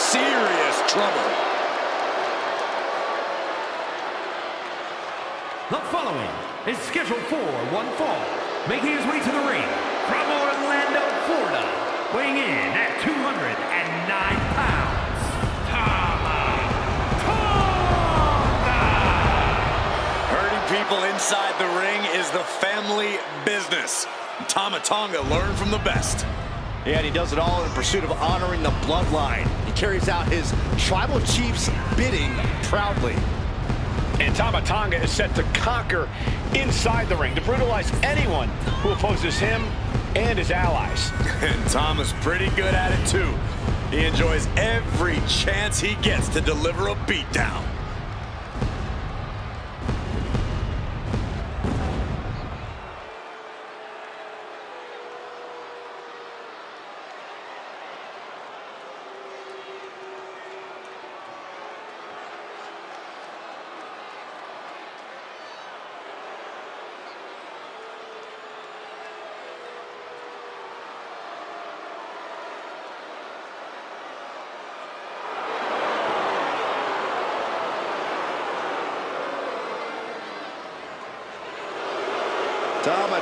serious trouble. The following is scheduled for one fall, making his way to the ring from Orlando, Florida, weighing in at 209 pounds, Tama. Hurting people inside the ring is the family business. Tonga learned from the best. Yeah, and he does it all in pursuit of honoring the bloodline. He carries out his tribal chief's bidding proudly. And Tonga is set to conquer inside the ring, to brutalize anyone who opposes him and his allies. And Tama's pretty good at it too. He enjoys every chance he gets to deliver a beatdown.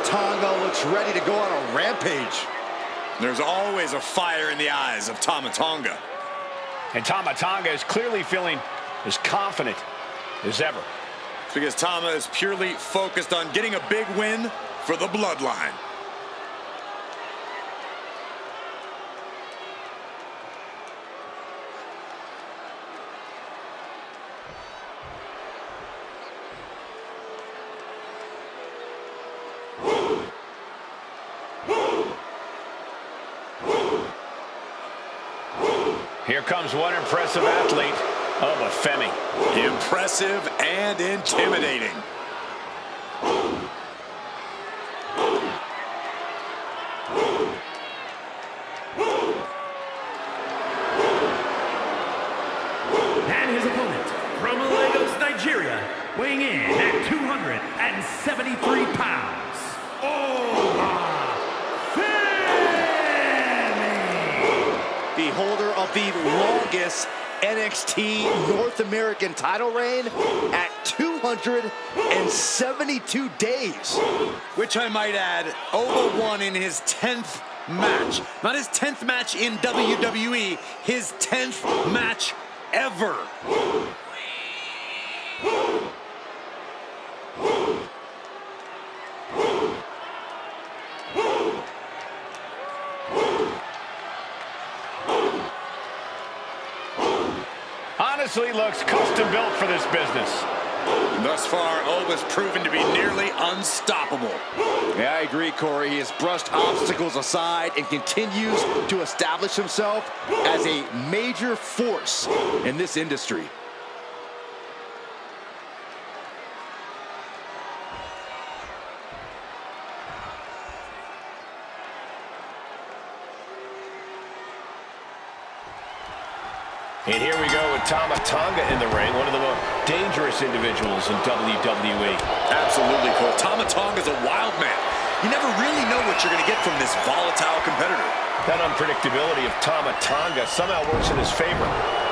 Tonga looks ready to go on a rampage. There's always a fire in the eyes of Tonga. And Tonga is clearly feeling as confident as ever. It's because Tama is purely focused on getting a big win for the bloodline. Here comes one impressive athlete of a Femi. Impressive and intimidating. And his opponent, from Lagos, Nigeria, weighing in at 273 pounds, The holder of the longest NXT North American title reign at 272 days. Which I might add, Oba won in his 10th match. Not his 10th match in WWE, his 10th match ever. Honestly, looks custom built for this business. Thus far, Oba's proven to be nearly unstoppable. Yeah, I agree, Corey. He has brushed obstacles aside and continues to establish himself as a major force in this industry. And here we go with Tonga in the ring, one of the most dangerous individuals in WWE. Absolutely, Cole. Tonga's a wild man. You never really know what you're going to get from this volatile competitor. That unpredictability of Tonga somehow works in his favor.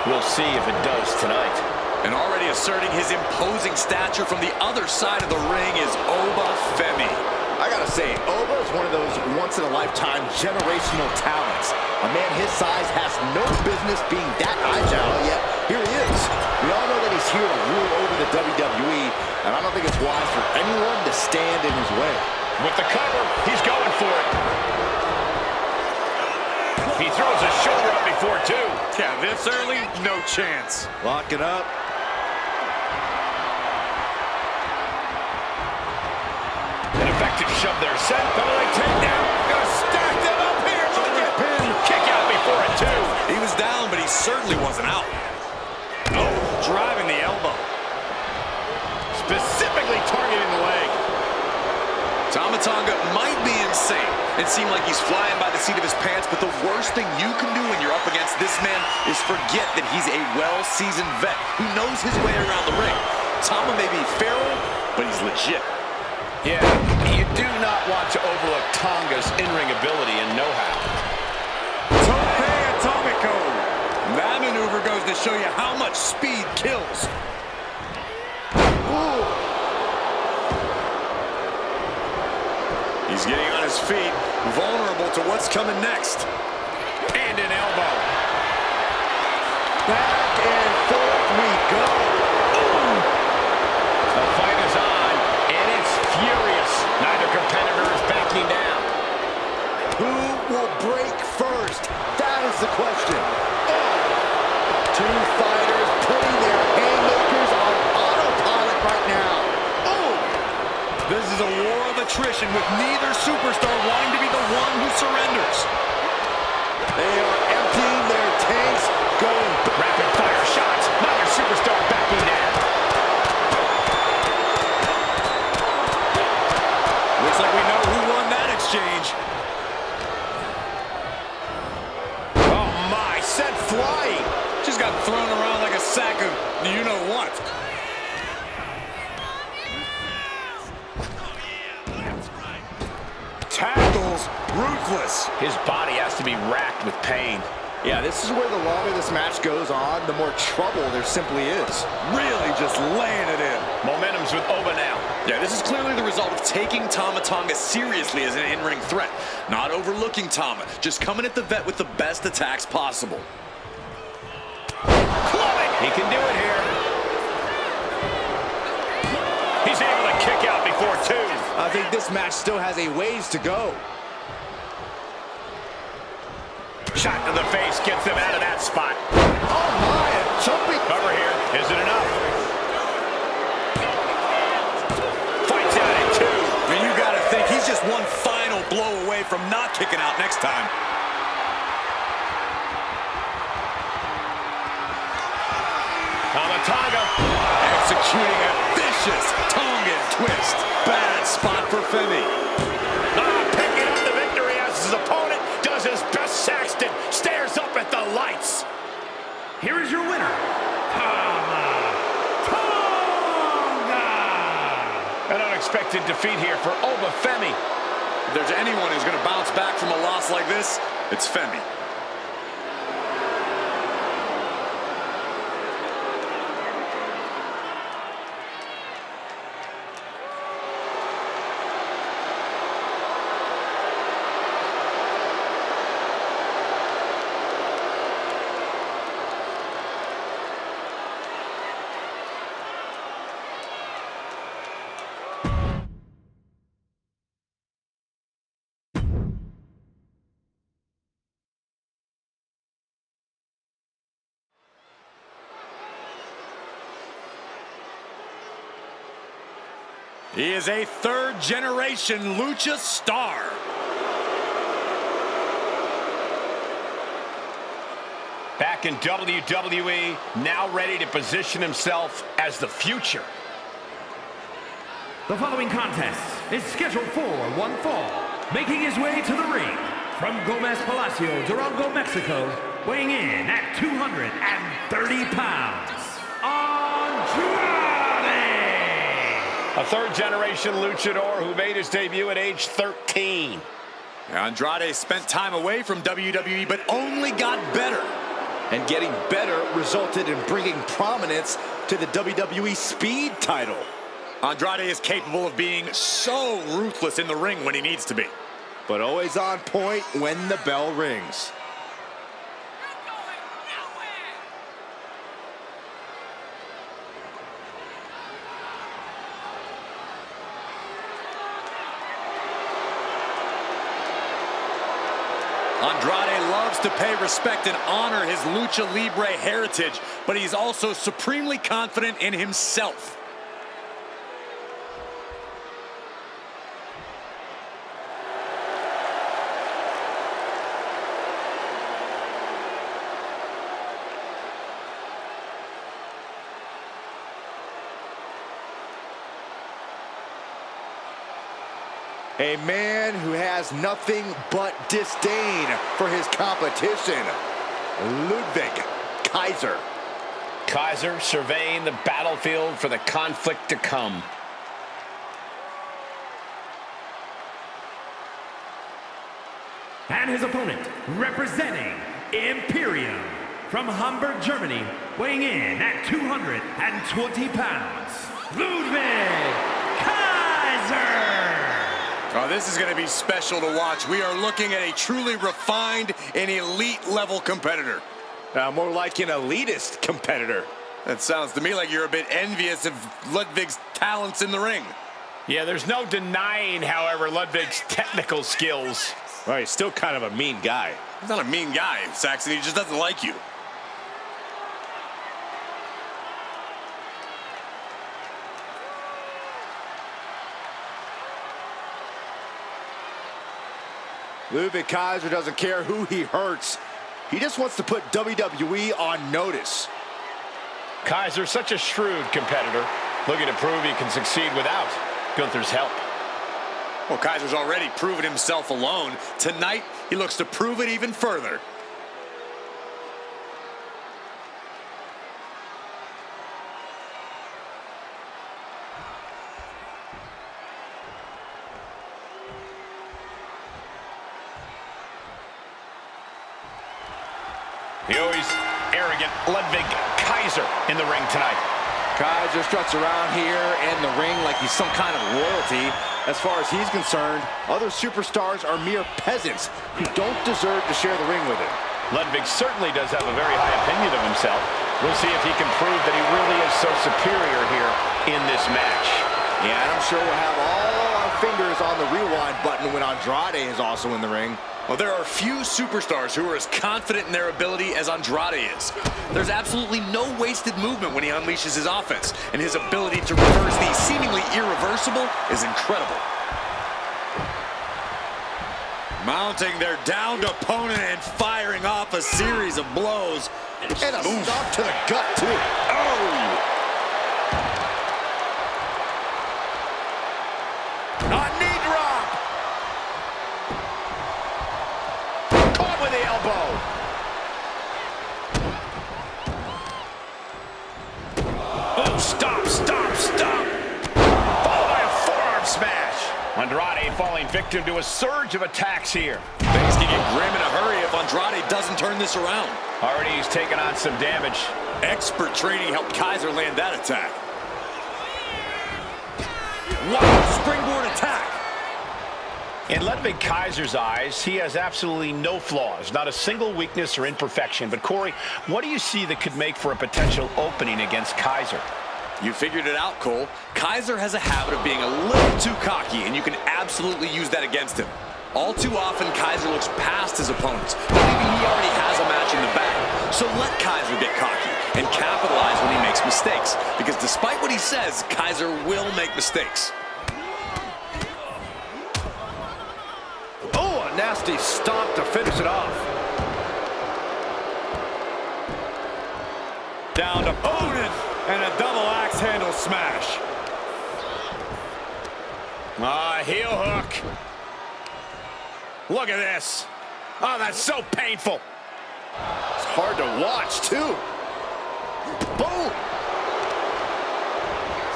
We'll see if it does tonight. And already asserting his imposing stature from the other side of the ring is Oba Femi. I gotta say, Oba is one of those once-in-a-lifetime generational talents. A man his size has no business being that agile, yet here he is. We all know that he's here to rule over the WWE, and I don't think it's wise for anyone to stand in his way. With the cover, he's going for it. He throws his shoulder up before two. Yeah, this early, no chance. Lock it up. An effective shove there. Seth, the leg takedown. Gonna stack them up here. Look at pin. Kick out before it, too. He was down, but he certainly wasn't out. Oh, driving the elbow. Specifically targeting the leg. Tonga might be insane and seem like he's flying by the seat of his pants, but the worst thing you can do when you're up against this man is forget that he's a well-seasoned vet who knows his way around the ring. Tama may be feral, but he's legit. Yeah, you do not want to overlook Tonga's in-ring ability and know-how. Tope Atomico. That maneuver to show you how much speed kills. Ooh. He's getting on his feet, vulnerable to what's coming next. And an elbow. Back and forth we go. Ooh. The fight is on, and it's furious. Neither competitor is backing down. Who will break first? That is the question. Two fighters putting their haymakers on autopilot right now. This is a war of attrition with neither superstar wanting to be the one who surrenders. They are emptying their tanks, going Rapid fire shots. Neither superstar backing down. Looks like we know who won that exchange. Oh my, sent flying. Just got thrown around like a sack of you-know-what. Tackles, ruthless. His body has to be racked with pain. Yeah, this is where the longer this match goes on, the more trouble there simply is. Really just laying it in. Momentum's with Oba now. Yeah, this is clearly the result of taking Tonga seriously as an in-ring threat. Not overlooking Tama, just coming at the vet with the best attacks possible. He can do it here. He's able to kick out before two. I think this match still has a ways to go. Shot to the face gets them out of that spot. Oh my, a jumping Cover here. Is it enough? Fights out at two. I mean, you gotta think he's just one final blow away from not kicking out next time. Tonga. Executing a vicious Tongan twist. Bad spot for Femi. Picking up the victory as his opponent does his best Saxton. Stares up at the lights. Here is your winner, Tama Tonga. An unexpected defeat here for Oba Femi. If there's anyone who's going to bounce back from a loss like this, it's Femi. He is a third-generation lucha star. Back in WWE, now ready to position himself as the future. The following contest is scheduled for one fall. Making his way to the ring from Gomez Palacio, Durango, Mexico, weighing in at 230 pounds, Andrade! A third-generation luchador who made his debut at age 13. Andrade spent time away from WWE, but only got better. And getting better resulted in bringing prominence to the WWE Speed title. Andrade is capable of being so ruthless in the ring when he needs to be. But always on point when the bell rings. Andrade loves to pay respect and honor his Lucha Libre heritage, but he's also supremely confident in himself. A man who has nothing but disdain for his competition, Ludwig Kaiser. Kaiser surveying the battlefield for the conflict to come. And his opponent, representing Imperium from Hamburg, Germany, weighing in at 220 pounds, Ludwig Kaiser. Oh, this is going to be special to watch. We are looking at a truly refined and elite-level competitor. More like an elitist competitor. That sounds to me like you're a bit envious of Ludwig's talents in the ring. Yeah, there's no denying, however, Ludwig's technical skills. Well, he's still kind of a mean guy. He's not a mean guy, Saxon. He just doesn't like you. Ludwig Kaiser doesn't care who he hurts. He just wants to put WWE on notice. Kaiser, such a shrewd competitor, looking to prove he can succeed without Gunther's help. Well, Kaiser's already proven himself alone. Tonight, he looks to prove it even further. The always arrogant Ludwig Kaiser in the ring tonight. Kaiser struts around here in the ring like he's some kind of royalty. As far as he's concerned, other superstars are mere peasants who don't deserve to share the ring with him. Ludwig certainly does have a very high opinion of himself. We'll see if he can prove that he really is so superior here in this match. Yeah, and I'm sure we'll have all our fingers on the rewind button when Andrade is also in the ring. Well, there are few superstars who are as confident in their ability as Andrade is. There's absolutely no wasted movement when he unleashes his offense, and his ability to reverse the seemingly irreversible is incredible. Mounting their downed opponent and firing off a series of blows. And a stop to the gut, too. Oh! A knee drop! Caught with the elbow! Oh, stop, stop, stop! Followed by a forearm smash. Andrade falling victim to a surge of attacks here. Things can get grim in a hurry if Andrade doesn't turn this around. Already he's taken on some damage. Expert training helped Kaiser land that attack. Wow, springboard attack. In Ludwig Kaiser's eyes, he has absolutely no flaws, not a single weakness or imperfection. But Corey, what do you see that could make for a potential opening against Kaiser? You figured it out, Cole. Kaiser has a habit of being a little too cocky, and you can absolutely use that against him. All too often, Kaiser looks past his opponents, believing he already has a match in the bag. So let Kaiser get cocky and capitalize when he makes mistakes, because despite what he says, Kaiser will make mistakes. Oh, a nasty stomp to finish it off. Down to Orton, and a double axe handle smash. Heel hook. Look at this. Oh, that's so painful. It's hard to watch, too. Boom.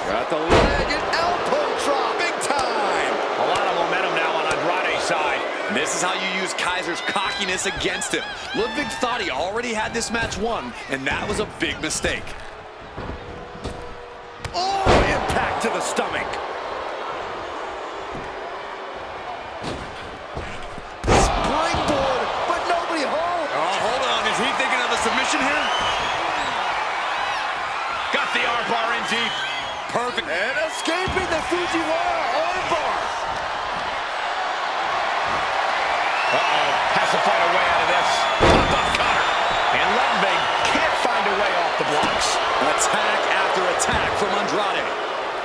Got the leg and elbow drop. Big time. A lot of momentum now on Andrade's side. This is how you use Kaiser's cockiness against him. Ludwig thought he already had this match won, and that was a big mistake. Oh, impact to the stomach. Springboard, but nobody home. Oh, hold on. Is he thinking of a submission here? Got the armbar in deep. Perfect. And escaping the Fujiwara armbar. Uh-oh. Has to find a way out of this. Pop-up cutter. And Ludwig can't find a way off the blocks. Attack after attack from Andrade.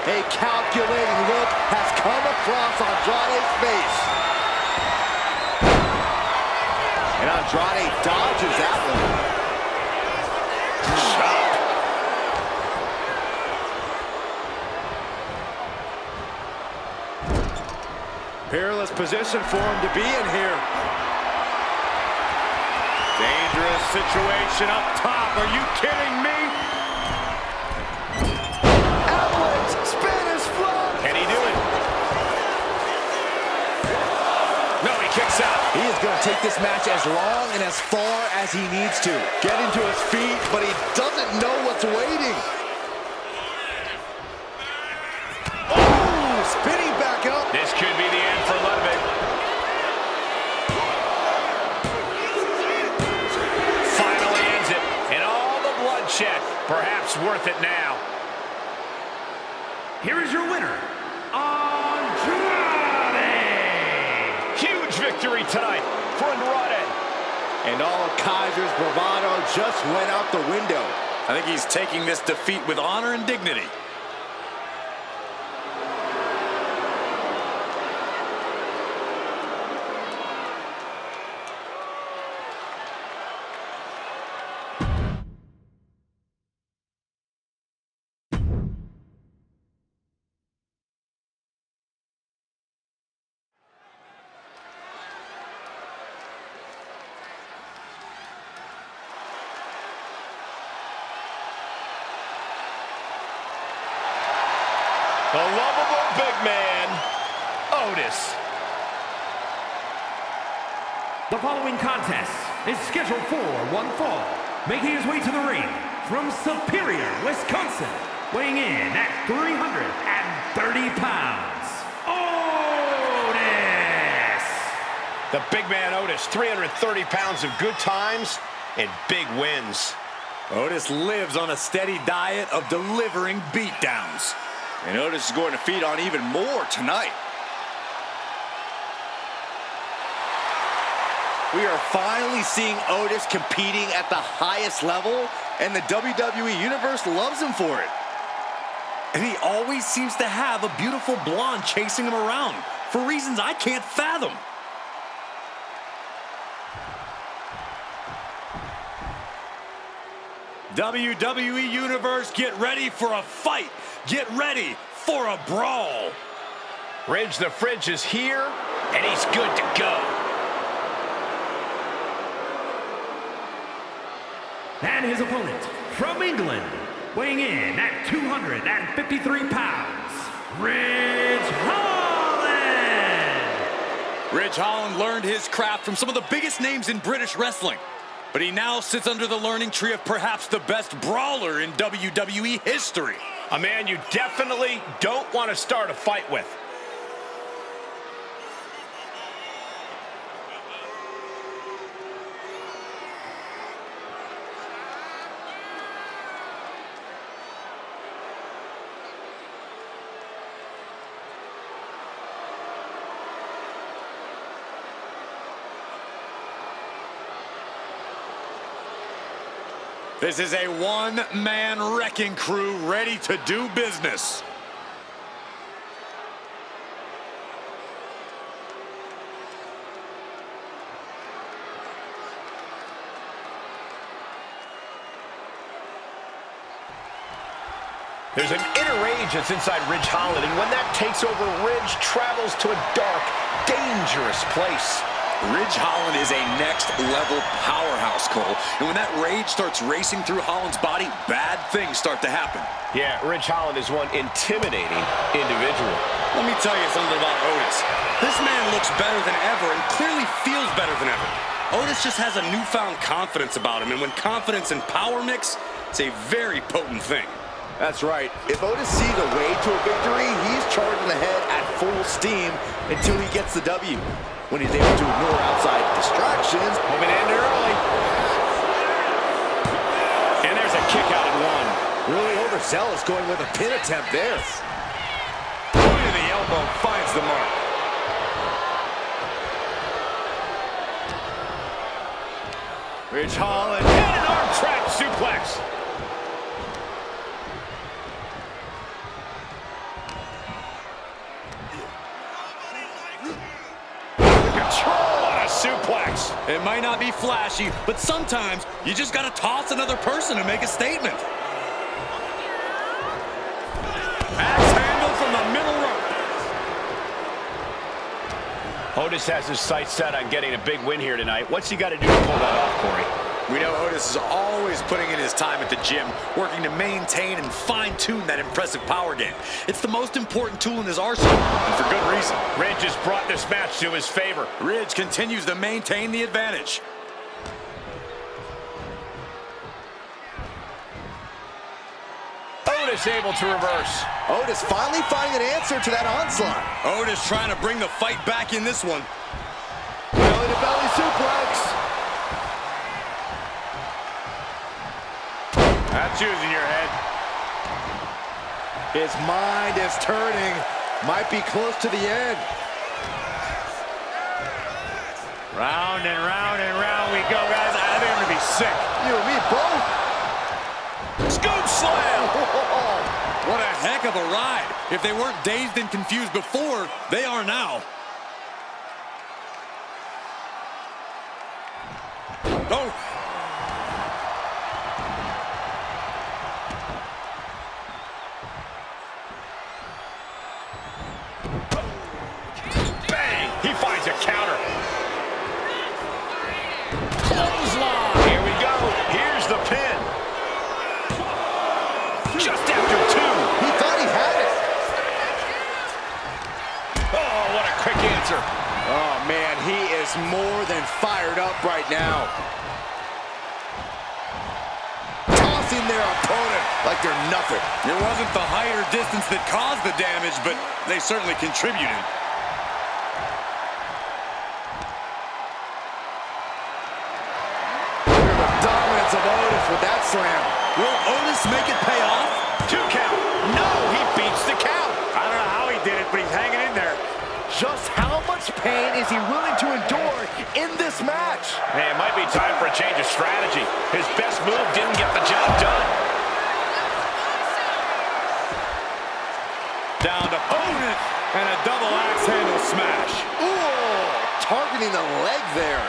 A calculating look has come across Andrade's face. And Andrade dodges that one. Chop. Peerless position for him to be in here. Dangerous situation up top. Are you kidding me? Spanish fly. Can he do it? No, he kicks out. He is going to take this match as long and as far as he needs to. Getting to his feet, but he doesn't know what's waiting. Oh, spinning back up. This could be the end for Ludwig. Finally ends it. And all the bloodshed, perhaps worth it now. Here is your winner, Andrade! Huge victory tonight for Andrade. And all of Kaiser's bravado just went out the window. I think he's taking this defeat with honor and dignity. The lovable big man, Otis. The following contest is scheduled for one fall. Making his way to the ring from Superior, Wisconsin, weighing in at 330 pounds, Otis! The big man Otis, 330 pounds of good times and big wins. Otis lives on a steady diet of delivering beatdowns. And Otis is going to feed on even more tonight. We are finally seeing Otis competing at the highest level, and the WWE Universe loves him for it. And he always seems to have a beautiful blonde chasing him around for reasons I can't fathom. WWE Universe, get ready for a fight. Get ready for a brawl. Ridge the Fridge is here, and he's good to go. And his opponent from England, weighing in at 253 pounds, Ridge Holland! Ridge Holland learned his craft from some of the biggest names in British wrestling. But he now sits under the learning tree of perhaps the best brawler in WWE history. A man you definitely don't want to start a fight with. This is a one-man wrecking crew ready to do business. There's an inner rage that's inside Ridge Holland, and when that takes over, Ridge travels to a dark, dangerous place. Ridge Holland is a next-level powerhouse, Cole. And when that rage starts racing through Holland's body, bad things start to happen. Yeah, Ridge Holland is one intimidating individual. Let me tell you something about Otis. This man looks better than ever and clearly feels better than ever. Otis just has a newfound confidence about him, and when confidence and power mix, it's a very potent thing. That's right. If Otis sees a way to a victory, he's charging ahead at full steam until he gets the W. When he's able to ignore outside distractions. Hoping to end early. And there's a kick out at one. Really overzealous going with a pin attempt there. Point of the elbow finds the mark. Ridge Holland. And an arm trap suplex. Suplex. It might not be flashy, but sometimes you just gotta toss another person to make a statement. Axe handle from the middle rope. Otis has his sights set on getting a big win here tonight. What's he got to do to pull that off, Corey? We know Otis is always putting in his time at the gym, working to maintain and fine-tune that impressive power game. It's the most important tool in his arsenal, and for good reason. Ridge has brought this match to his favor. Ridge continues to maintain the advantage. Otis able to reverse. Otis finally finding an answer to that onslaught. Otis trying to bring the fight back in this one. Belly to belly suplex. That's using your head. His mind is turning. Might be close to the end. Round and round and round we go, guys. I think I'm going to be sick. You and me both. Scoop slam! What a heck of a ride. If they weren't dazed and confused before, they are now. Oh! Bang! He finds a counter. Clothesline! Here we go. Here's the pin. Just after 2. He thought he had it. Oh, what a quick answer. Oh, man, he is more than fired up right now. Tossing their opponent like they're nothing. It wasn't the height or distance that caused the damage, but they certainly contributed. Look at the dominance of Otis with that slam. Will Otis make it pay off? 2 count. No, he beats the count. I don't know how he did it, but he's hanging in there. Just how much pain is he willing to endure in this match? Man, it might be time for a change of strategy. His best move didn't get the job done. Down to opponent and a double axe handle smash. Ooh, targeting the leg there.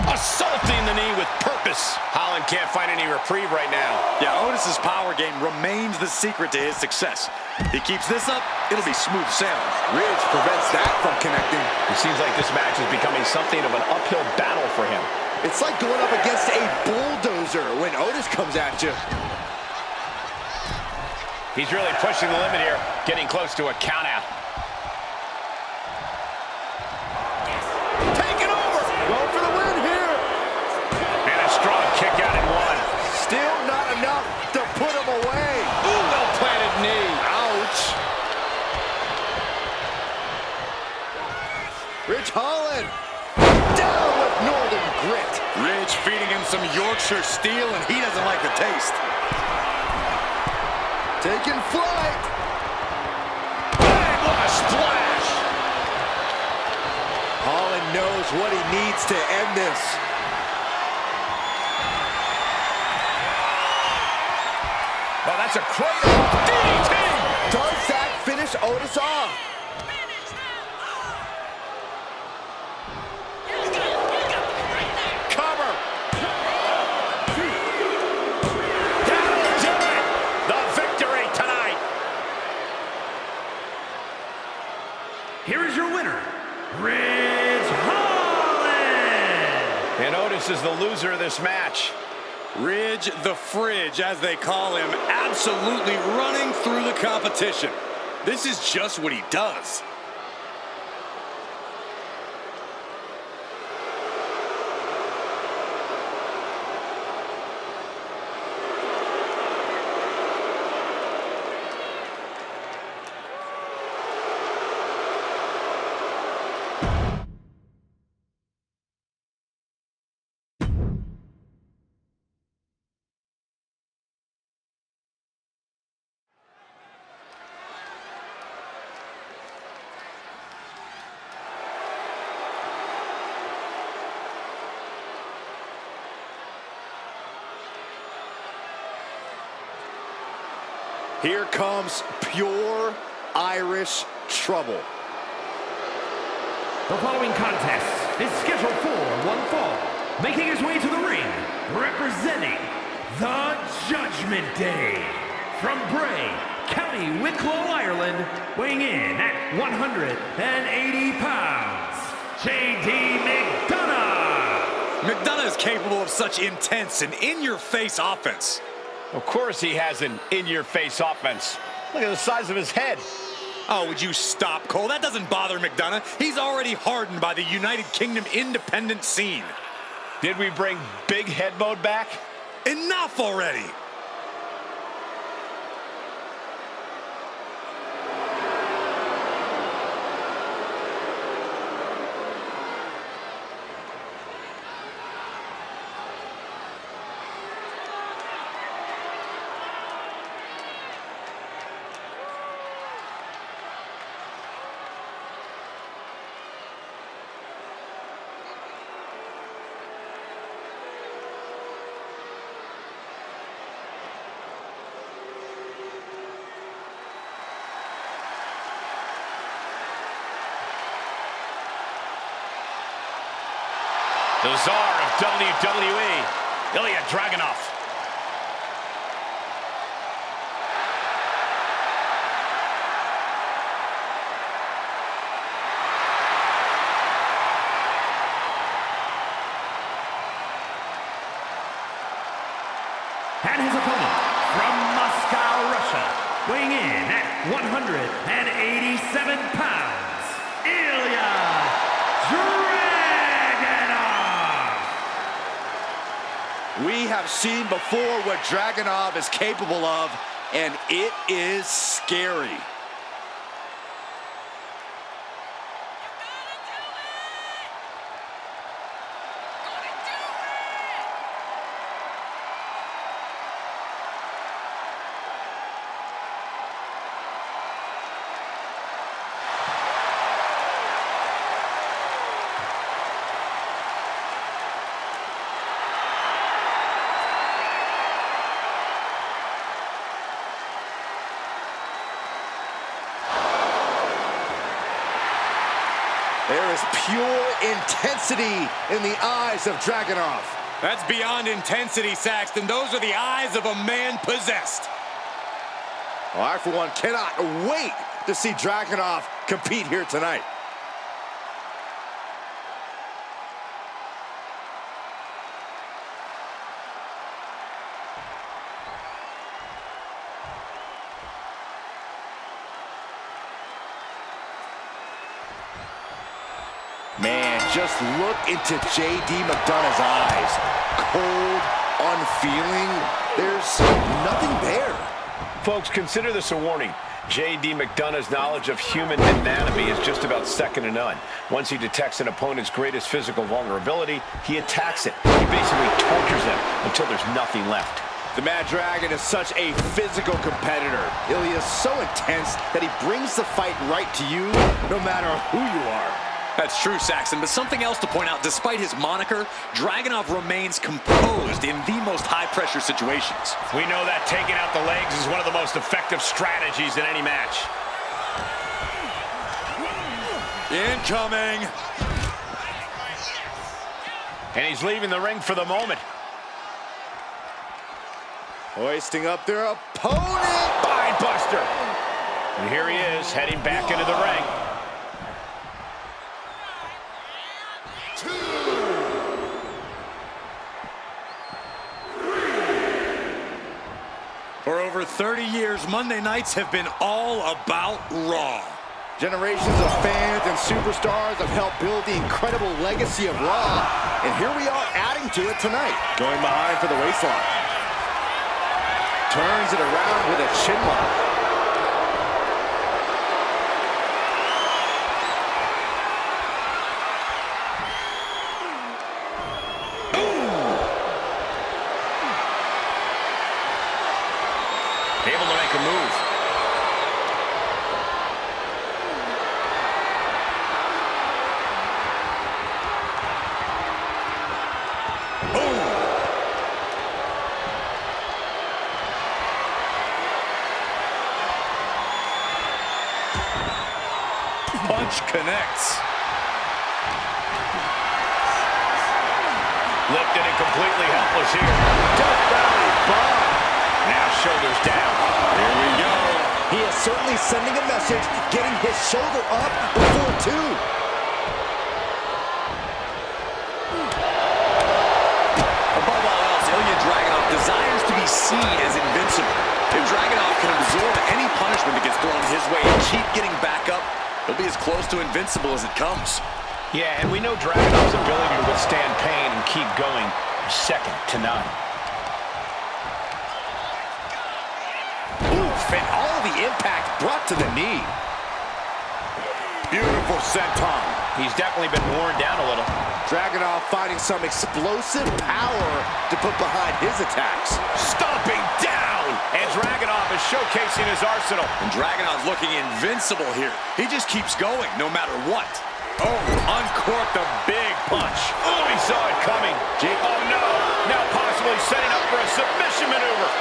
Assaulting the knee with purpose. Holland can't find any reprieve right now. Yeah, Otis's power game remains the secret to his success. He keeps this up, it'll be smooth sailing. Ridge prevents that from connecting. It seems like this match is becoming something of an uphill battle for him. It's like going up against a bulldozer when Otis comes at you. He's really pushing the limit here, getting close to a count out. Taking over. Going for the win here. And a strong kick out in 1. Still not enough to put him away. Ooh, well-planted knee. Ouch. Ridge Holland. Down with Northern Grit. Ridge feeding him some Yorkshire steel, and he doesn't like the taste. Taking flight. Bang, what a splash. Holland knows what he needs to end this. Oh, that's a cradle. DDT. Does that finish Otis off? Cover. That'll do it. The victory tonight. Here is your winner, Ridge Holland. And Otis is the loser of this match. Ridge the Fridge, as they call him, absolutely running through the competition. This is just what he does. Here comes pure Irish trouble. The following contest is scheduled for one fall. Making his way to the ring, representing the Judgment Day. From Bray, County Wicklow, Ireland, weighing in at 180 pounds, J.D. McDonagh. McDonagh is capable of such intense and in-your-face offense. Of course he has an in-your-face offense. Look at the size of his head. Oh, would you stop, Cole? That doesn't bother McDonagh. He's already hardened by the United Kingdom independent scene. Did we bring big head mode back? Enough already! The czar of WWE, Ilja Dragonov. And his opponent from Moscow, Russia, weighing in at 187 pounds, Ilja Dragonov. We have seen before what Dragonov is capable of, and it is scary. There is pure intensity in the eyes of Dragonov. That's beyond intensity, Saxton. Those are the eyes of a man possessed. Well, I, for one, cannot wait to see Dragonov compete here tonight. Man, just look into J.D. McDonagh's eyes. Cold, unfeeling. There's nothing there. Folks, consider this a warning. J.D. McDonagh's knowledge of human anatomy is just about second to none. Once he detects an opponent's greatest physical vulnerability, he attacks it. He basically tortures them until there's nothing left. The Mad Dragon is such a physical competitor. Ilja is so intense that he brings the fight right to you, no matter who you are. That's true, Saxton, but something else to point out, despite his moniker, Dragonov remains composed in the most high-pressure situations. We know that taking out the legs is one of the most effective strategies in any match. Incoming! And he's leaving the ring for the moment. Hoisting up their opponent! Spinebuster! And here he is, heading back into the ring. For over 30 years, Monday nights have been all about Raw. Generations of fans and superstars have helped build the incredible legacy of Raw, and here we are adding to it tonight. Going behind for the waistline. Turns it around with a chin lock. Able to make a move. Punch connects. Lifted and completely helpless here. Death Valley bomb. Now shoulders down. Here we go. He is certainly sending a message, getting his shoulder up before two. seen as invincible. If Dragonov can absorb any punishment that gets thrown his way and keep getting back up, he'll be as close to invincible as it comes. Yeah, and we know Dragonov's ability to withstand pain and keep going is second to none. Oof, and all the impact brought to the knee. Beautiful senton. He's definitely been worn down a little. Dragonov finding some explosive power to put behind his attacks. Stomping down! And Dragonov is showcasing his arsenal. And Dragonov's looking invincible here. He just keeps going no matter what. Oh, uncorked a big punch. Oh, he saw it coming. Oh, no. Now possibly setting up for a submission maneuver.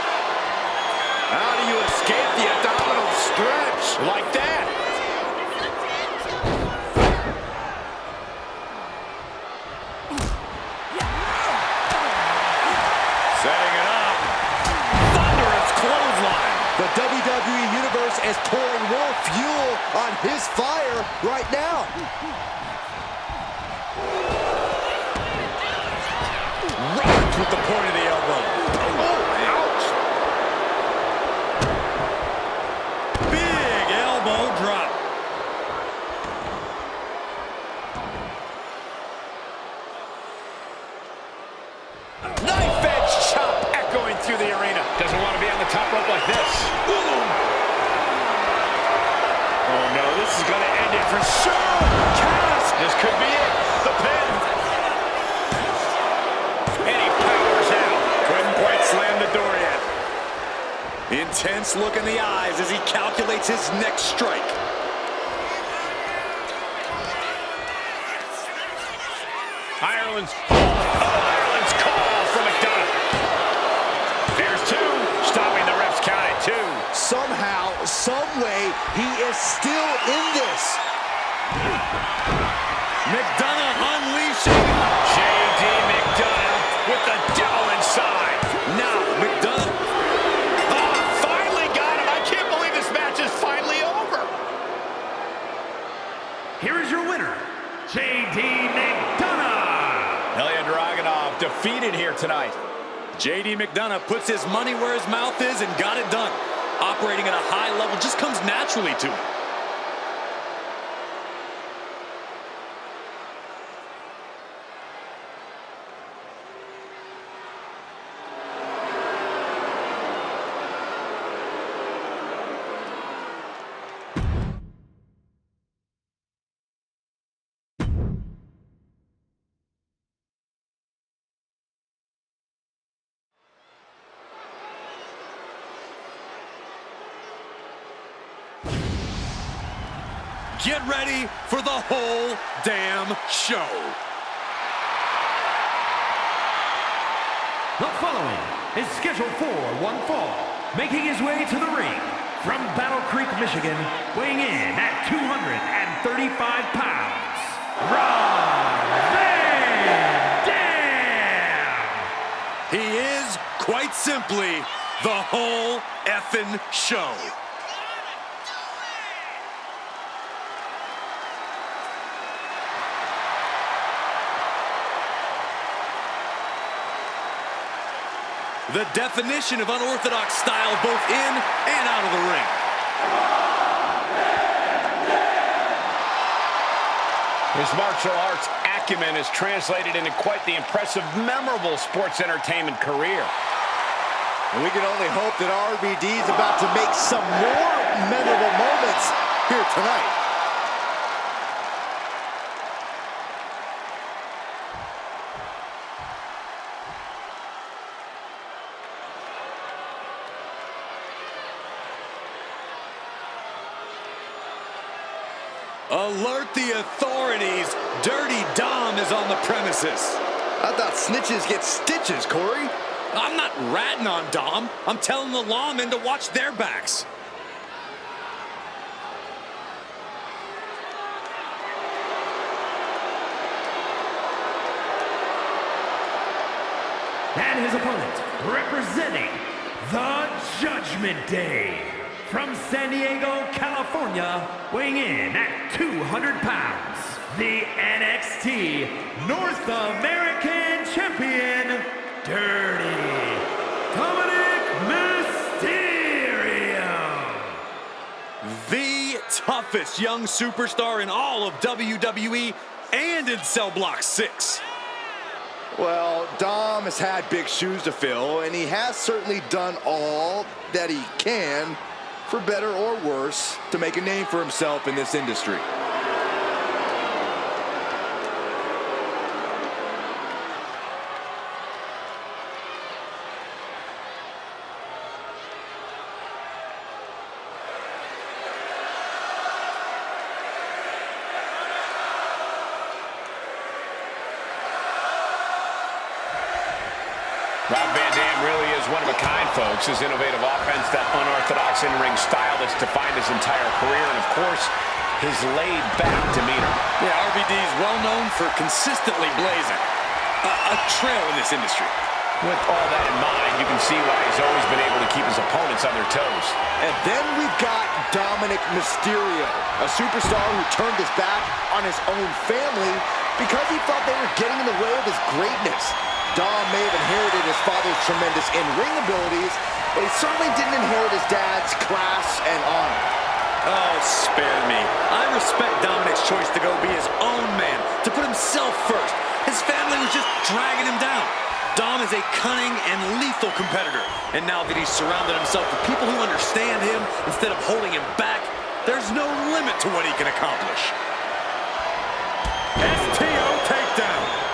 How do you escape the abdominal stretch? Like that. Setting it up. Thunderous clothesline. The WWE Universe is pouring more fuel on his fire right now. Rocked with the point of the elbow. Oh, ouch. Big elbow drop. Knife edge chop echoing through the arena. Doesn't want to be on the top rope like this. Oh no, this is going to end it for sure. Cast. This could be it. The pin. And he powers out. Couldn't quite slam the door yet. Intense look in the eyes as he calculates his next strike. Ireland's call from McDonagh. There's two, stopping the ref's count at 2. Somehow, some way, he is still in this. McDonagh unleashing. J.D. McDonagh with the devil inside. Now, McDonagh. Finally got him. I can't believe this match is finally over. Here is your winner, J.D. McDonagh. Ilja Dragonov defeated here tonight. J.D. McDonagh puts his money where his mouth is and got it done. Operating at a high level just comes naturally to him. Get ready for the whole damn show. The following is scheduled for one fall, making his way to the ring from Battle Creek, Michigan, weighing in at 235 pounds, VanDam! He is, quite simply, the whole effing show. The definition of unorthodox style both in and out of the ring. His martial arts acumen is translated into quite the impressive, memorable sports entertainment career. And we can only hope that RVD is about to make some more memorable moments here tonight. Alert the authorities. Dirty Dom is on the premises. I thought snitches get stitches, Corey. I'm not ratting on Dom. I'm telling the lawmen to watch their backs. And his opponent, representing the Judgment Day, from San Diego, California, weighing in at 200 pounds, the NXT North American Champion, Dirty Dominick. toughest young superstar in all of WWE and in Cell Block 6. Well, Dom has had big shoes to fill, and he has certainly done all that he can, for better or worse, to make a name for himself in this industry. VanDam really is one of a kind, folks. His innovative offense, that unorthodox in-ring style that's defined his entire career, and of course, his laid-back demeanor. Yeah, RVD is well known for consistently blazing a trail in this industry. With all that in mind, you can see why he's always been able to keep his opponents on their toes. And then we've got Dominick Mysterio, a superstar who turned his back on his own family because he thought they were getting in the way of his greatness. Dom may have inherited his father's tremendous in-ring abilities, but he certainly didn't inherit his dad's class and honor. Oh, spare me. I respect Dominick's choice to go be his own man, to put himself first. His family was just dragging him down. Dom is a cunning and lethal competitor, and now that he's surrounded himself with people who understand him instead of holding him back, there's no limit to what he can accomplish. STO takedown.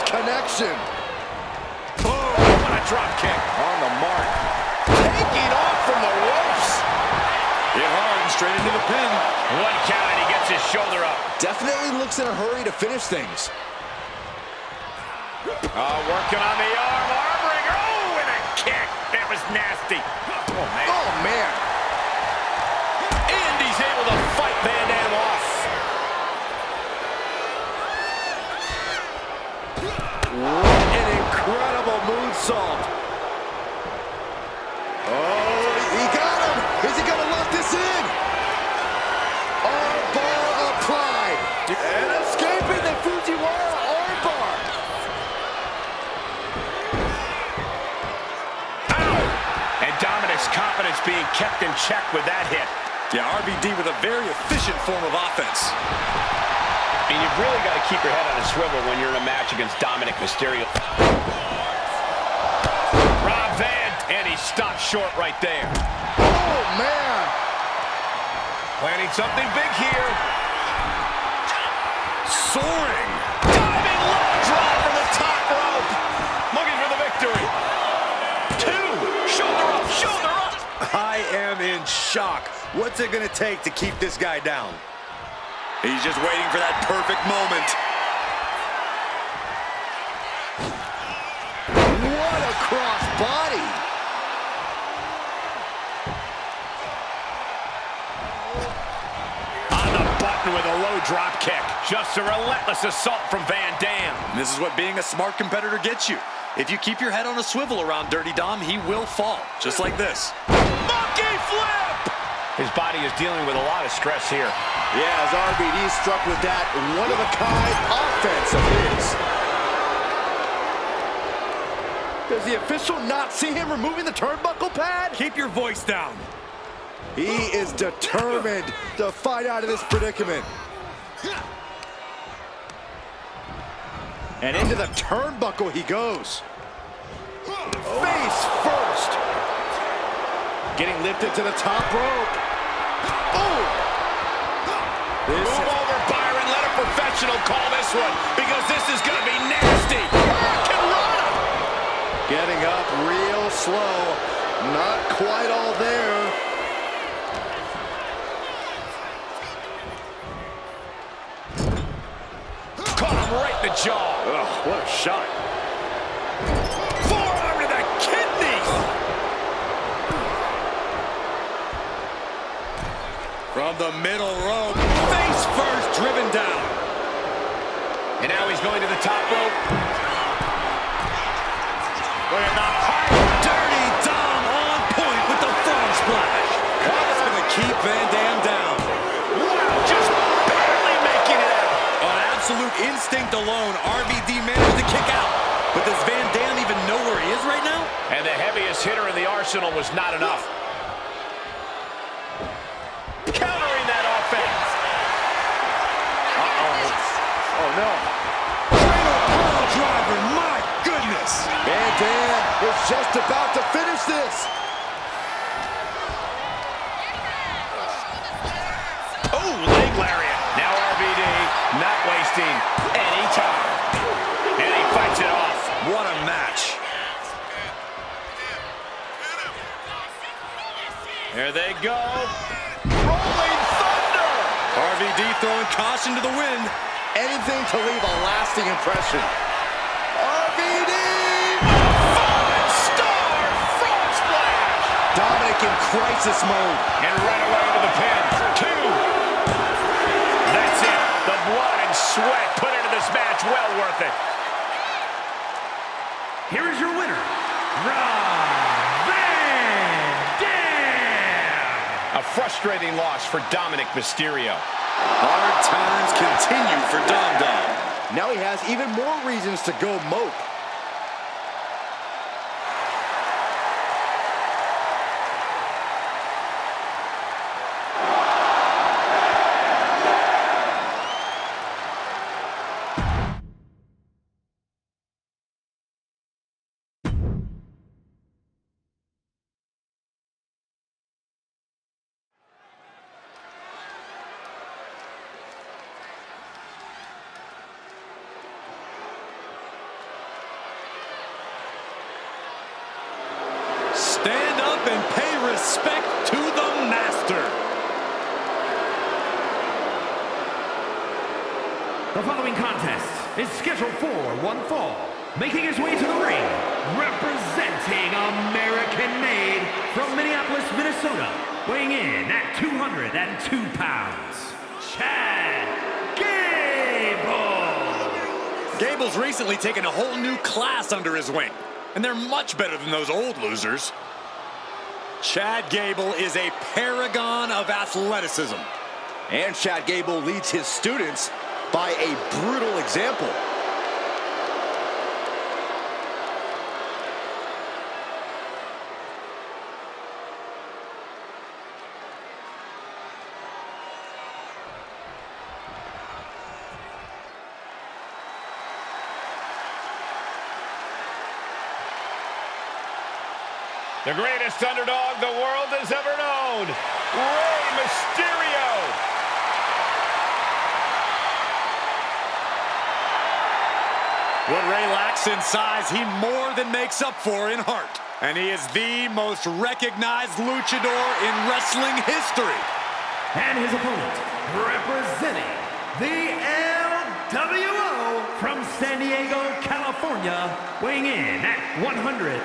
Connection. Oh, what a drop kick. On the mark. Taking off from the ropes. Hit hard and straight into the pin. One count and he gets his shoulder up. Definitely looks in a hurry to finish things. Working on the arm wringer. Oh, and a kick. That was nasty. Oh, man. Oh, man. And he's able to fight VanDam off. What an incredible moonsault. Oh, he got him. Is he going to lock this in? Armbar applied. And escaping the Fujiwara armbar. Ow! And Dominick's confidence being kept in check with that hit. Yeah, RVD with a very efficient form of offense. And you've really got to keep your head on a swivel when you're in a match against Dominick Mysterio. Rob Van, and he stopped short right there. Oh, man. Planning something big here. Soaring. Diving low drop from the top rope. Looking for the victory. Two. Shoulder up, shoulder up. I am in shock. What's it going to take to keep this guy down? He's just waiting for that perfect moment. What a cross body. On the button with a low drop kick. Just a relentless assault from VanDam. And this is what being a smart competitor gets you. If you keep your head on a swivel around Dirty Dom, he will fall, just like this. Monkey flip! His body is dealing with a lot of stress here. Yeah, as RVD struck with that one-of-a-kind offense of his. Does the official not see him removing the turnbuckle pad? Keep your voice down. He is determined to fight out of this predicament. And into the turnbuckle he goes. Face first. Getting lifted to the top rope. Oh! Move over, Byron. Let a professional call this one, because this is going to be nasty. Hurricanrana! Getting up real slow. Not quite all there. Caught him right in the jaw. Ugh, what a shot. Forearm to the kidneys. From the middle rope, face first, driven down. And now he's going to the top rope. Look at the height. Dirty Dom on point with the frog splash. That's going to keep VanDam down. Wow, just barely making it out. On absolute instinct alone, RVD managed to kick out. But does VanDam even know where he is right now? And the heaviest latest hitter in the arsenal was not enough. Countering that offense. Oh, no. Pile driver, my goodness. VanDam is just about to finish this. Oh, leg lariat. Now RVD, not wasting any time. And he fights it off. What a match. There they go. Rolling thunder. RVD throwing caution to the wind. Anything to leave a lasting impression. RVD! Five-star frog splash. Dominick in crisis mode. And right away to the pin. 2. That's it. The blood and sweat put into this match. Well worth it. Here is your winner, VanDam! A frustrating loss for Dominick Mysterio. Hard times continue for Dom. Now he has even more reasons to go mope. Stand up and pay respect to the master. The following contest is scheduled for one fall. Making his way to the ring, representing American-made from Minneapolis, Minnesota, weighing in at 202 pounds, Chad Gable. Gable's recently taken a whole new class under his wing, and they're much better than those old losers. Chad Gable is a paragon of athleticism. And Chad Gable leads his students by a brutal example. The greatest underdog the world has ever known, Rey Mysterio. What Rey lacks in size, he more than makes up for in heart. And he is the most recognized luchador in wrestling history. And his opponent, representing the LWO from San Diego, California, weighing in at 175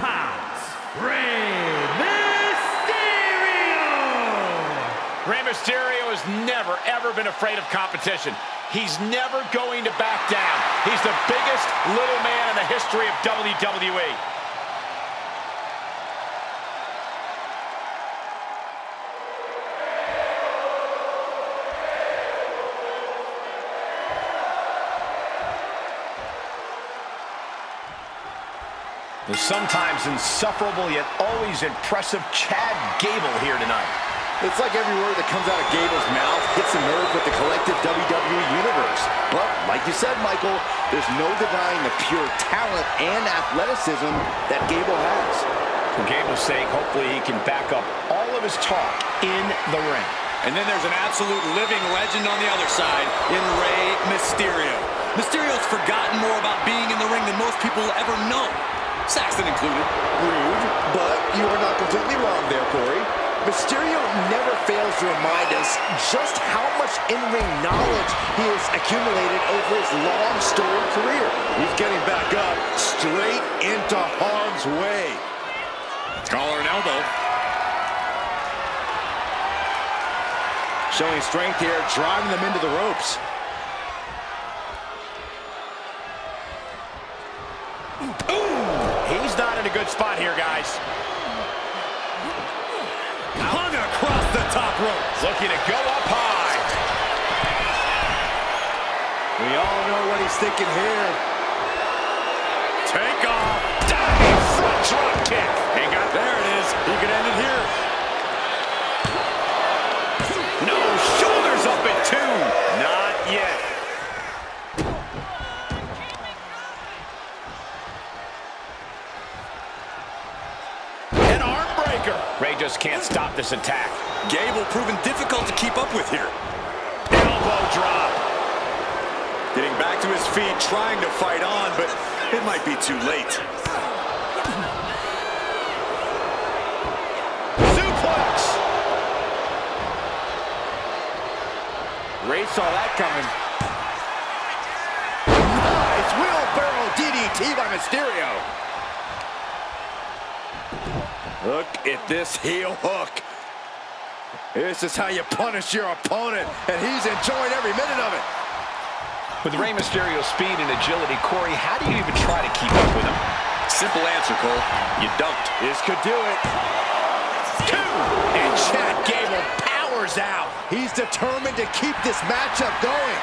pounds, Rey Mysterio! Rey Mysterio has never, ever been afraid of competition. He's never going to back down. He's the biggest little man in the history of WWE. The sometimes insufferable yet always impressive Chad Gable here tonight. It's like every word that comes out of Gable's mouth hits a nerve with the collective WWE Universe. But, like you said, Michael, there's no denying the pure talent and athleticism that Gable has. For Gable's sake, hopefully he can back up all of his talk in the ring. And then there's an absolute living legend on the other side in Rey Mysterio. Mysterio's forgotten more about being in the ring than most people will ever know. Saxton included. Rude, but you are not completely wrong there, Corey. Mysterio never fails to remind us just how much in-ring knowledge he has accumulated over his long, storied career. He's getting back up straight into harm's way. Collar and elbow. Showing strength here, driving them into the ropes. He's not in a good spot here, guys. Hung across the top rope. Looking to go up high. We all know what he's thinking here. Take off. Diving front drop. yet. An arm breaker. Ray just can't stop this attack. Gable proving difficult to keep up with here. Elbow drop. Getting back to his feet, trying to fight on, but it might be too late. Suplex. Ray saw that coming. Nice wheelbarrow DDT by Mysterio. Look at this heel hook. This is how you punish your opponent, and he's enjoying every minute of it. With Rey Mysterio's speed and agility, Corey, how do you even try to keep up with him? Simple answer, Cole. You don't. This could do it. 2. And Chad Gable powers out. He's determined to keep this matchup going.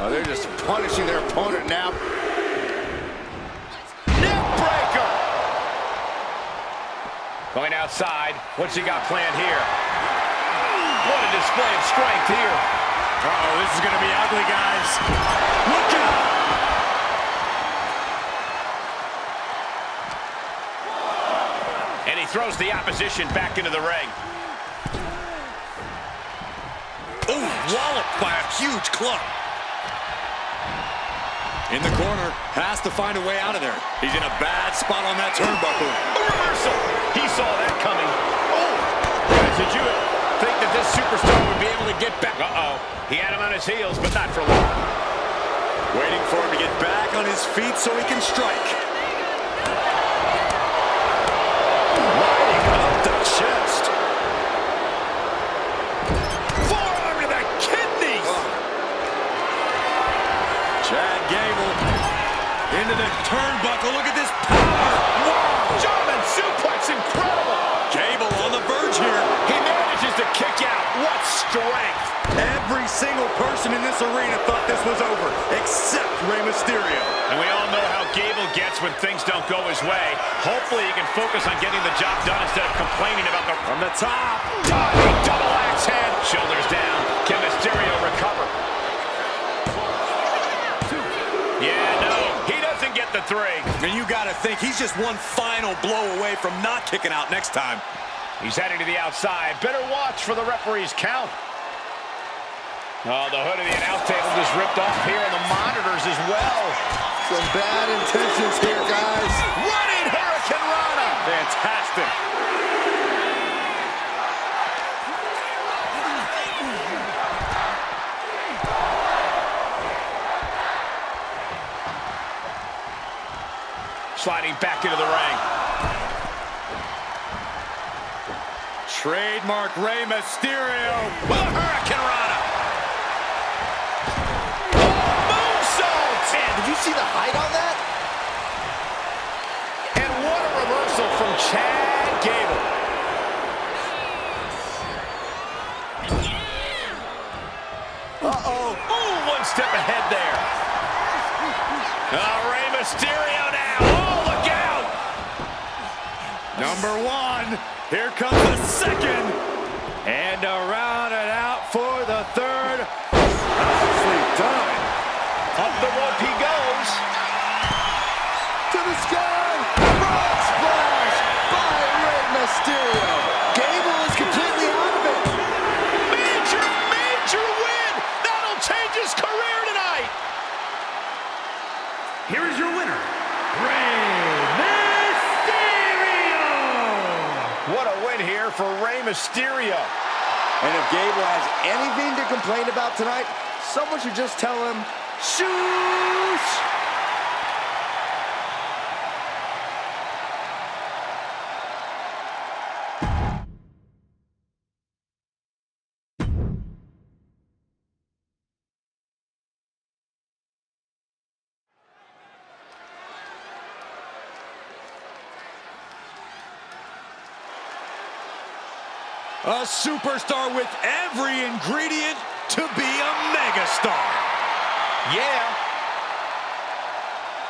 Oh, they're just punishing their opponent now. Neckbreaker! Going outside. What's he got planned here? What a display of strength here. Uh-oh, this is going to be ugly, guys. Look out! And he throws the opposition back into the ring. Oh, walloped by a huge club. In the corner, has to find a way out of there. He's in a bad spot on that turnbuckle. A reversal. He saw that coming. Oh! Did you think that this superstar would be able to get back? Uh-oh. He had him on his heels, but not for long. Waiting for him to get back on his feet so he can strike. Riding up the chest. Forearm to the kidneys. Chad Gable into the turnbuckle. Look at this power. Wow! German suplex, incredible. Gable on the verge here. He manages to kick out. What strength. Every single person in this arena thought this was over, except Rey Mysterio. And we all know how Gable gets when things don't go his way. Hopefully he can focus on getting the job done instead of complaining about the... From the top. Diving double axe head. Shoulders down. Can Mysterio recover? Yeah, no. He doesn't get the 3. And you got to think he's just one final blow away from not kicking out next time. He's heading to the outside. Better watch for the referee's count. Oh, the hood of the announce table just ripped off here on the monitors as well. Some bad intentions here, guys. Running Hurricane Rana. Fantastic. Sliding back into the ring. Trademark Rey Mysterio with a Hurricane Rana. Moonsault! Man, did you see the height on that? And what a reversal from Chad Gable. Uh-oh. Ooh, one step ahead there. Rey Mysterio now. Oh, look out! Number 1. Here comes the second. And around and out for the third. Nicely done. Up the rope he goes. To the sky. Frog splash by Rey Mysterio. Gable is completely out of it. Major, major win. That'll change his career tonight. Here is your winner, Rey Mysterio! What a win here for Rey Mysterio. And if Gable has anything to complain about tonight, someone should just tell him, shoosh! A superstar with every ingredient to be a megastar. Yeah,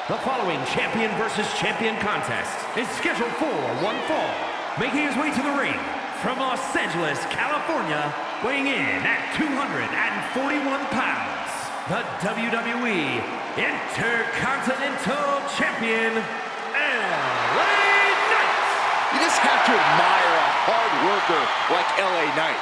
The following champion versus champion contest is scheduled for one fall. Making his way to the ring from Los Angeles, California, weighing in at 241 pounds, the WWE Intercontinental Champion, LA Knight. You just have to admire a hard worker like LA Knight.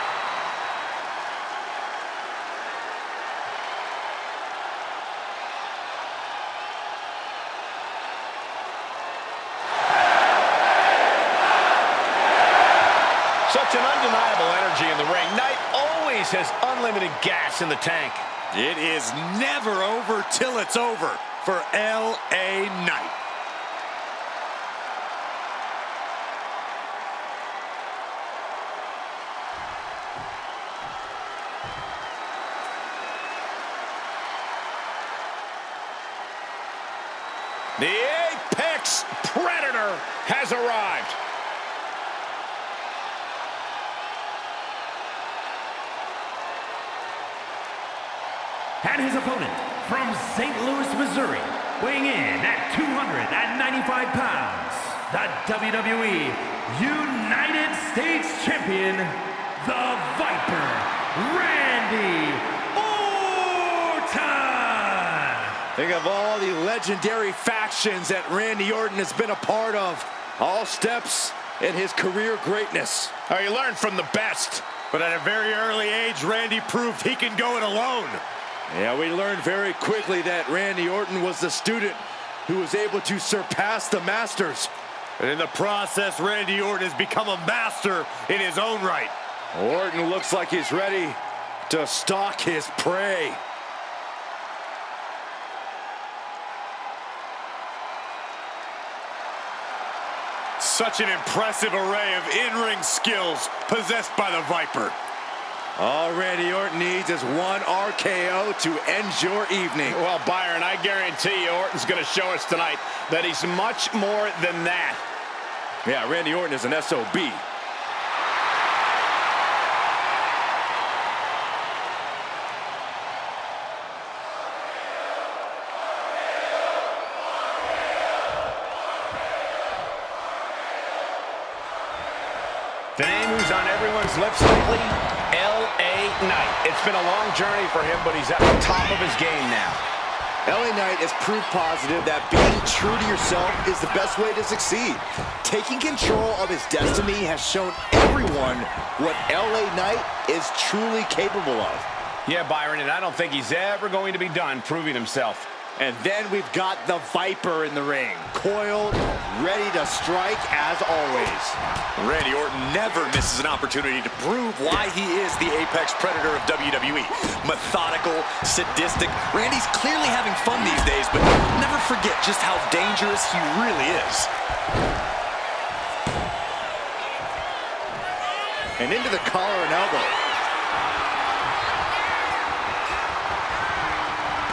Such an undeniable energy in the ring. Knight always has unlimited gas in the tank. It is never over till it's over for LA Knight. The Apex Predator has arrived. And his opponent from St. Louis, Missouri, weighing in at 295 pounds, the WWE United States Champion, the Viper, Randy Orton! Think of all the legendary factions that Randy Orton has been a part of. All steps in his career greatness. Oh, you learn from the best. But at a very early age, Randy proved he can go it alone. Yeah, we learned very quickly that Randy Orton was the student who was able to surpass the masters. And in the process, Randy Orton has become a master in his own right. Orton looks like he's ready to stalk his prey. Such an impressive array of in-ring skills possessed by the Viper. All Randy Orton needs is one RKO to end your evening. Well, Byron, I guarantee you Orton's going to show us tonight that he's much more than that. Yeah, Randy Orton is an SOB. The name who's on everyone's lips lately, LA Knight. It's been a long journey for him, but he's at the top of his game now. LA Knight has proof positive that being true to yourself is the best way to succeed. Taking control of his destiny has shown everyone what LA Knight is truly capable of. Yeah, Byron, and I don't think he's ever going to be done proving himself. And then we've got the Viper in the ring, coiled, ready to strike as always. Randy Orton never misses an opportunity to prove why he is the apex predator of WWE. Methodical, sadistic. Randy's clearly having fun these days, but never forget just how dangerous he really is. And into the collar and elbow.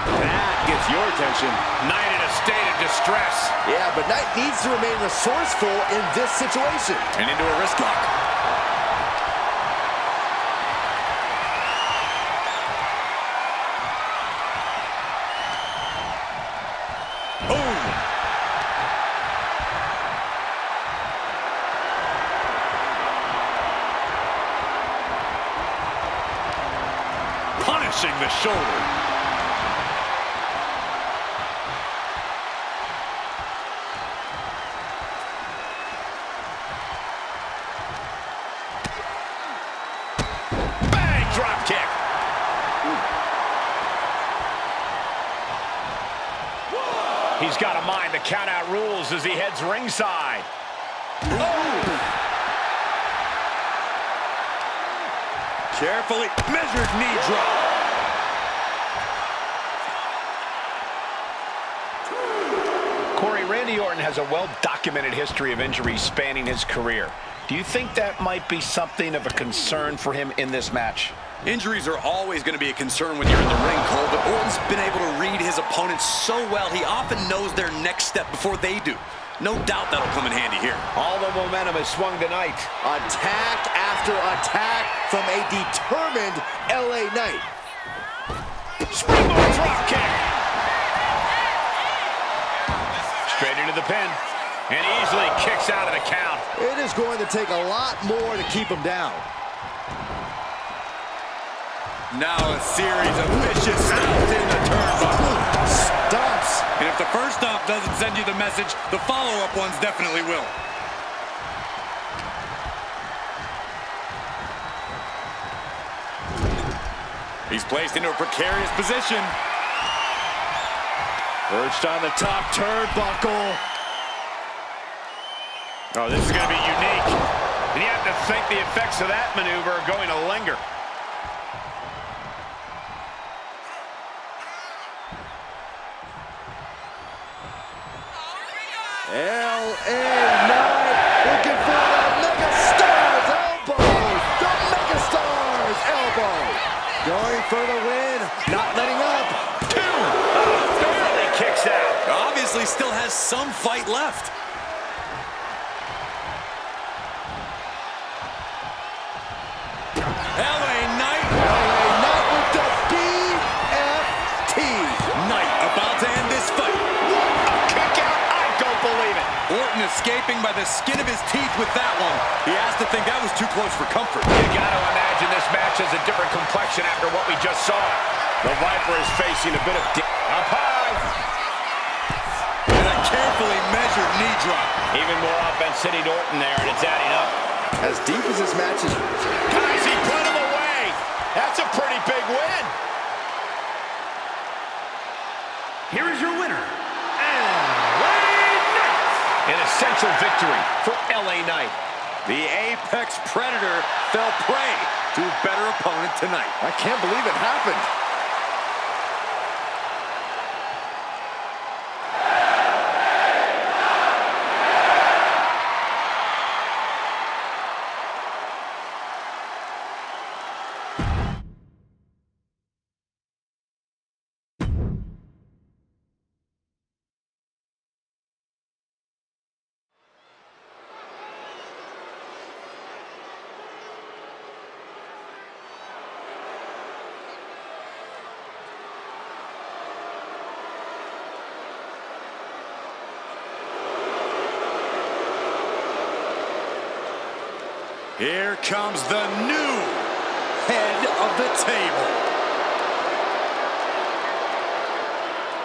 That gets your attention. Knight in a state of distress. Yeah, but Knight needs to remain resourceful in this situation. And into a wrist lock. Boom! Punishing the shoulder. He's got to mind the count-out rules as he heads ringside. Oh! Carefully measured knee drop. Corey, Randy Orton has a well-documented history of injuries spanning his career. Do you think that might be something of a concern for him in this match? Injuries are always going to be a concern when you're in the ring, Cole, but Orton's been able to read his opponents so well, he often knows their next step before they do. No doubt that'll come in handy here. All the momentum is swung tonight. Attack after attack from a determined LA Knight. Springboard drop kick. And easily kicks out of the count. It is going to take a lot more to keep him down. Now a series of vicious stomps in the turnbuckle. Stomps. And if the first stomp doesn't send you the message, the follow-up ones definitely will. He's placed into a precarious position. Perched on the top turnbuckle. Oh, this is going to be unique. And you have to think the effects of that maneuver are going to linger. L.A. Knight looking for the Megastar's elbow. The Megastar's elbow. Going for the win. Not letting up. Two. Barely kicks out. Obviously still has some fight left. L.A. Knight. L.A. Knight with the BFT. Knight about to end this fight. A kick out. I don't believe it. Orton escaping by the skin of his teeth with that one. He has to think that was too close for comfort. You got to imagine this match has a different complexion after what we just saw. The Viper is facing a bit of up high. And a carefully measured knee drop. Even more offense hitting Orton there, and it's adding up. As deep as this match is. Guys, he put him away. That's a pretty big win. Here is your winner, L.A. Knight. An essential victory for L.A. Knight. The Apex Predator fell prey to a better opponent tonight. I can't believe it happened. Here comes the new head of the table.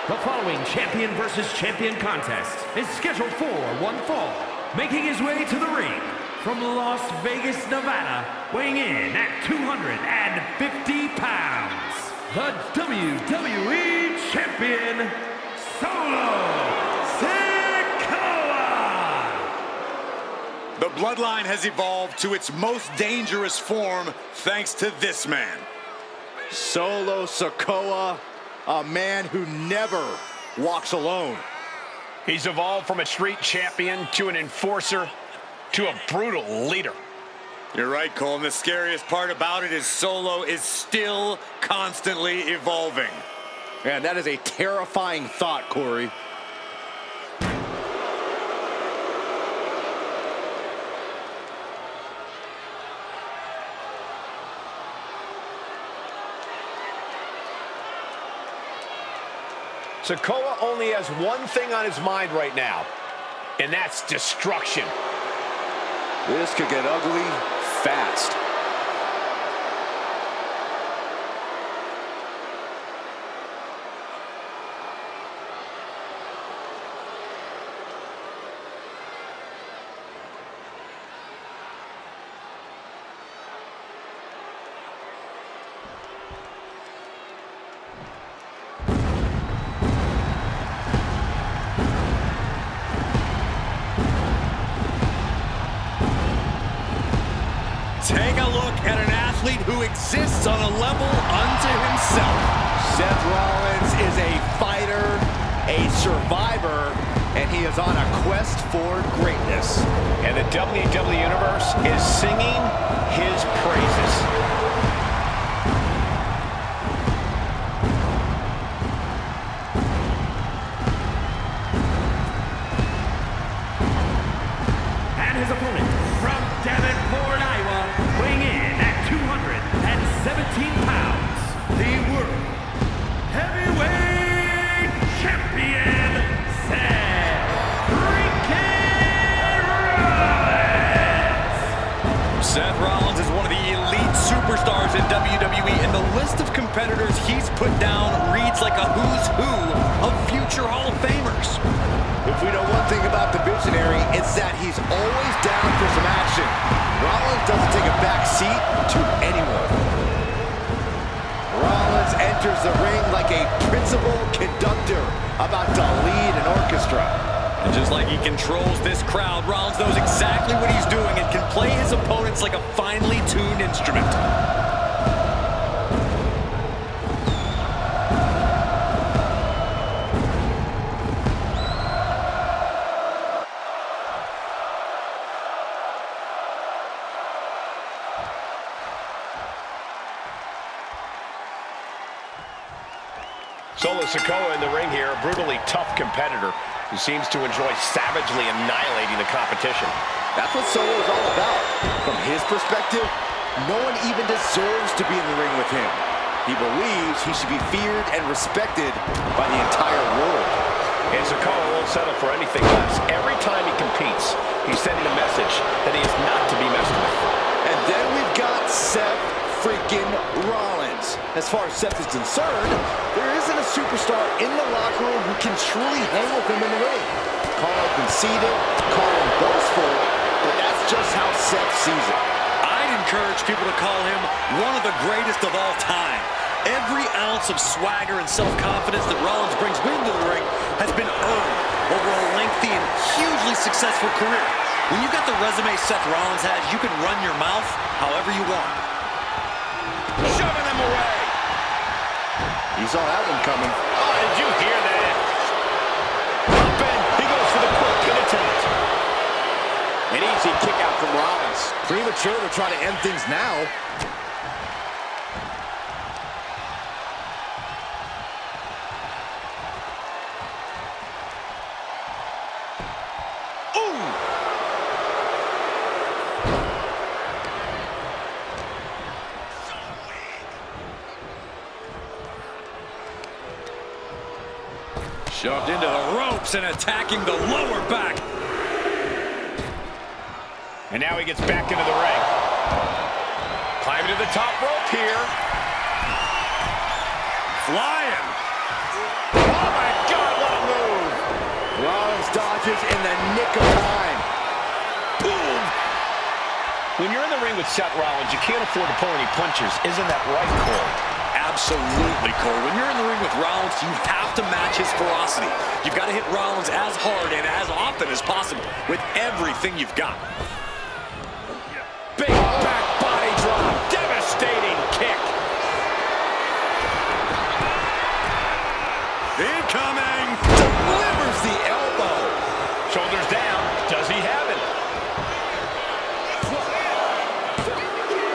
The following champion versus champion contest is scheduled for one fall. Making his way to the ring from Las Vegas, Nevada, weighing in at 250 pounds, the WWE Champion, Solo Sikoa! The bloodline has evolved to its most dangerous form thanks to this man. Solo Sikoa, a man who never walks alone. He's evolved from a street champion to an enforcer to a brutal leader. You're right, Cole, and the scariest part about it is Solo is still constantly evolving. Man, that is a terrifying thought, Corey. Sikoa only has one thing on his mind right now, and that's destruction. This could get ugly fast. Take a look at an athlete who exists on a level unto himself. Seth Rollins is a fighter, a survivor, and he is on a quest for greatness. And the WWE Universe is singing his praises. His opponent from Davenport, Iowa, weighing in at 217 pounds, the World Heavyweight Champion, Seth freaking competitors he's put down reads like a who's who of future Hall of Famers. If we know one thing about the Visionary, it's that he's always down for some action. Rollins doesn't take a back seat to anyone. Rollins enters the ring like a principal conductor about to lead an orchestra. And just like he controls this crowd, Rollins knows exactly what he's doing and can play his opponents like a finely tuned instrument. Sikoa in the ring here, a brutally tough competitor who seems to enjoy savagely annihilating the competition. That's what Solo is all about. From his perspective, no one even deserves to be in the ring with him. He believes he should be feared and respected by the entire world. And Sikoa won't settle for anything less. Every time he competes, he's sending a message that he is not to be messed with. And then we've got Seth freaking Rollins. As far as Seth is concerned, there isn't a superstar in the locker room who can truly hang with him in the ring. Call him conceited, call him boastful, but that's just how Seth sees it. I'd encourage people to call him one of the greatest of all time. Every ounce of swagger and self-confidence that Rollins brings into the ring has been earned over a lengthy and hugely successful career. When you've got the resume Seth Rollins has, you can run your mouth however you want. Shoving him away. He saw that one coming. Oh, did you hear that? Up in. He goes for the quick pin attempt. An easy kick out from Rollins. Premature to try to end things now. Shoved into the ropes and attacking the lower back. And now he gets back into the ring. Climbing to the top rope here. Flying. Oh my God, what a move. Rollins dodges in the nick of time. Boom. When you're in the ring with Seth Rollins, you can't afford to pull any punches. Isn't that right, Corey? Absolutely, Cole. When you're in the ring with Rollins, you have to match his ferocity. You've got to hit Rollins as hard and as often as possible with everything you've got. Big back body drop. Devastating kick. Incoming. Delivers the elbow. Shoulders down. Does he have it?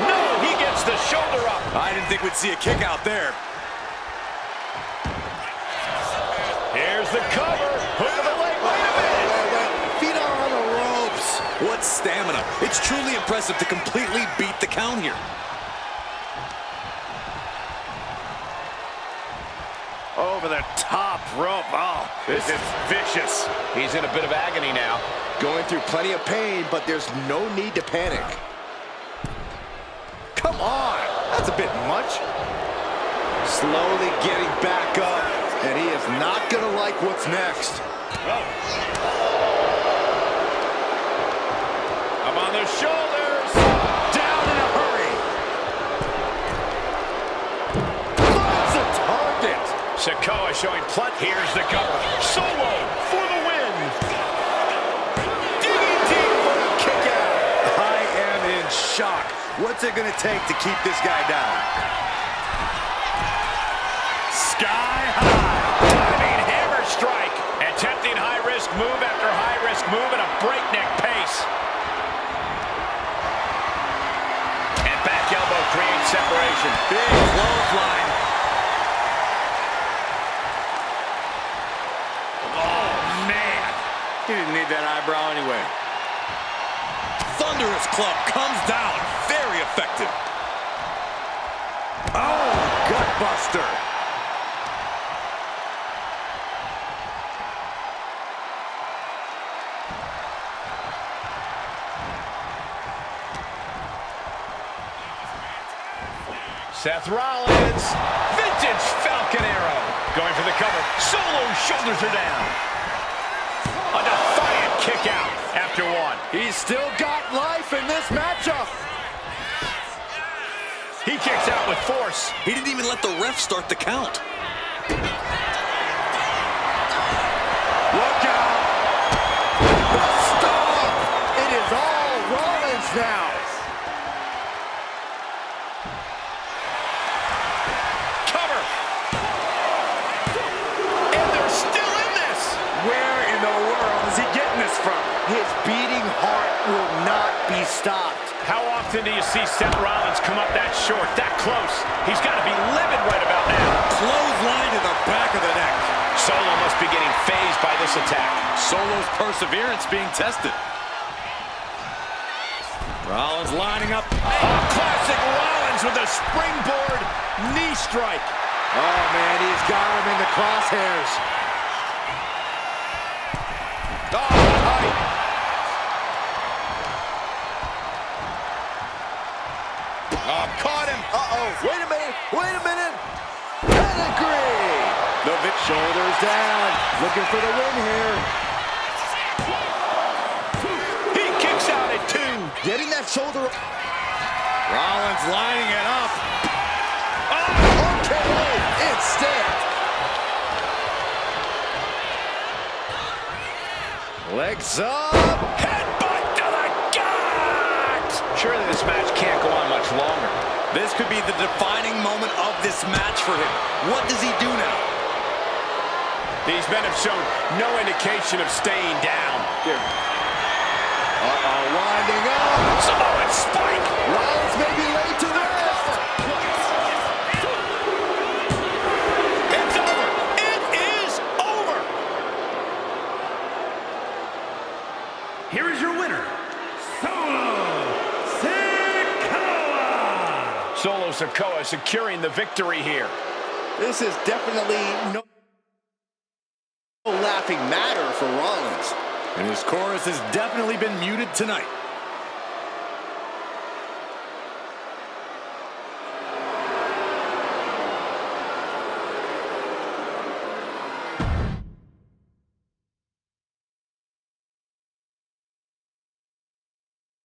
No, he gets the shoulder up. I didn't think we'd see a kick out there. Here's the cover. Hook of the leg. Wait a minute. Feet are on the ropes. What stamina. It's truly impressive to completely beat the count here. Over the top rope. Oh, This is vicious. He's in a bit of agony now. going through plenty of pain, but there's no need to panic. Come on. That's a bit much. Slowly getting back up, and he is not going to like what's next. I'm on the shoulders. Down in a hurry. Finds the target. Sikoa showing plenty. Here's the cover. Solo for the win. Digging deep for the kick out. I am in shock. What's it going to take to keep this guy down? Sky high. Diving hammer strike. Attempting high-risk move after high-risk move at a breakneck pace. And back elbow creates separation. Big clothesline. Oh, man. He didn't need that eyebrow anyway. Thunderous club comes down. Very effective. Oh, gutbuster. Seth Rollins. Shoulders are down. A defiant kick out after one. He's still got life in this matchup. He kicks out with force. He didn't even let the ref start the count. Look out! The stomp! It is all Rollins now. Cover. And they're still in this. Where in the world is he getting this from? His beating heart will not be stopped. How often do you see Seth Rollins come up that short, that close? He's got to be livid right about now. Clothesline to the back of the neck. Solo must be getting phased by this attack. Solo's perseverance being tested. Rollins lining up. Classic Rollins with a springboard knee strike. Oh, man, he's got him in the crosshairs. Oh, tight. Oh, caught him. Uh-oh, wait a minute. Pedigree. The Vic shoulders down, looking for the win here. He kicks out at 2. Getting that shoulder. Rollins lining it up. Okay, instead. Legs up. Headbutt to the gut! Surely this match can't go on much longer. This could be the defining moment of this match for him. What does he do now? These men have shown no indication of staying down. Uh-oh, winding up. Samoan spike! Rollins may be laid to rest. It's over! It is over! Here is your winner, Sikoa! Solo Sikoa securing the victory here. This is definitely no laughing matter for Rollins. And his chorus has definitely been muted tonight.